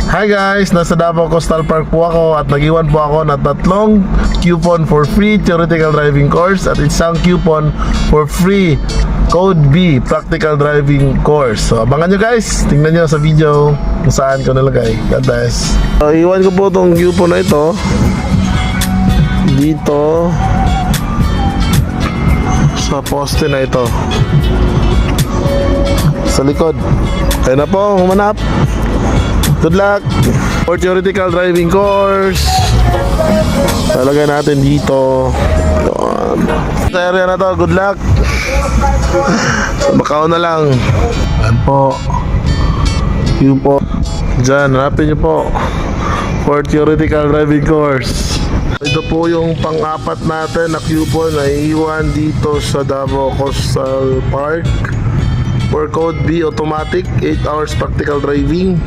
Hi guys, nasa Davao Coastal Park po ako at nag-iwan po ako ng 3 coupon for free theoretical driving course at isang coupon for free Code B practical driving course. So abangan nyo guys, tingnan nyo sa video kung saan ko nalagay. God bless. So, iwan ko po itong coupon na ito dito sa poste na ito sa likod. Kaya na po, humanap. Good luck for theoretical driving course. Talagay natin dito. Yun. Sa area na to, good luck. Sa Macau na lang. Yan po. Yun po. Diyan, hanapin nyo po for theoretical driving course. Ito po yung pang-apat natin na coupon na iiwan dito sa Davao Coastal Park for Code B automatic 8 hours practical driving.